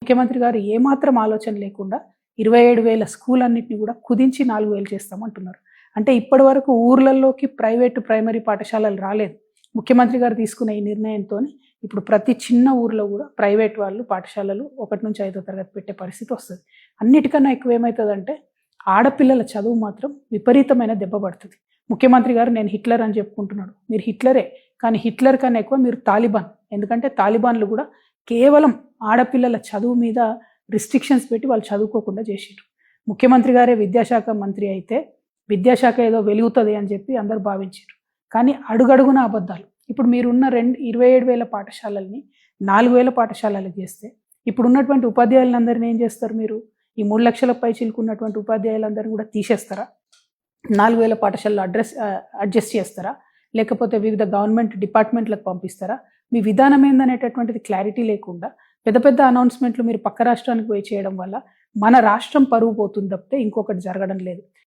ముఖ్యమంత్రి గారు ఏమాత్రం ఆలోచన లేకుండా 27,000 స్కూలన్నిటిని కూడా కుదించి 4,000 చేస్తామంటున్నారు. అంటే ఇప్పటివరకు ఊర్లలోకి ప్రైవేటు ప్రైమరీ పాఠశాలలు రాలేదు. ముఖ్యమంత్రి గారు తీసుకున్న ఈ నిర్ణయంతోని ఇప్పుడు ప్రతి చిన్న ఊర్లో కూడా ప్రైవేట్ వాళ్ళు పాఠశాలలు 1-5వ తరగతి పెట్టే పరిస్థితి వస్తది. అన్నిటికన్నా ఎక్కువ ఏమైతదంటే ఆడపిల్లల చదువు మాత్రం విపరీతమైన దెబ్బ పడుతుంది. ముఖ్యమంత్రి గారు నేను హిట్లర్ అని చెప్పుకుంటున్నాడు. మీరు హిట్లరే, కానీ హిట్లర్ కన్నా ఎక్కువ మీరు తాలిబాన్. ఎందుకంటే తాలిబాన్లు కూడా కేవలం ఆడపిల్లల చదువు మీద రిస్ట్రిక్షన్స్ పెట్టి వాళ్ళు చదువుకోకుండా చేసిర్రు. ముఖ్యమంత్రి గారే విద్యాశాఖ మంత్రి అయితే విద్యాశాఖ ఏదో వెలుగుతుంది అని చెప్పి అందరు భావించారు. కానీ అడుగడుగున అబద్ధాలు. ఇప్పుడు మీరున్న 27,000 పాఠశాలల్ని 4,000 పాఠశాలలకు చేస్తే ఇప్పుడు ఉన్నటువంటి ఉపాధ్యాయులందరినీ ఏం చేస్తారు మీరు? ఈ 3 లక్షల పై చిలుకున్నటువంటి ఉపాధ్యాయులందరినీ కూడా తీసేస్తారా? 4,000 పాఠశాలలో అడ్జస్ట్ చేస్తారా? లేకపోతే వివిధ గవర్నమెంట్ డిపార్ట్మెంట్లకు పంపిస్తారా? మీ విధానం ఏందనేటటువంటిది క్లారిటీ లేకుండా పెద్ద పెద్ద అనౌన్స్మెంట్లు మీరు పక్క రాష్ట్రానికి పోయి చేయడం వల్ల మన రాష్ట్రం పరువు పోతుంది తప్పితే ఇంకొకటి జరగడం లేదు.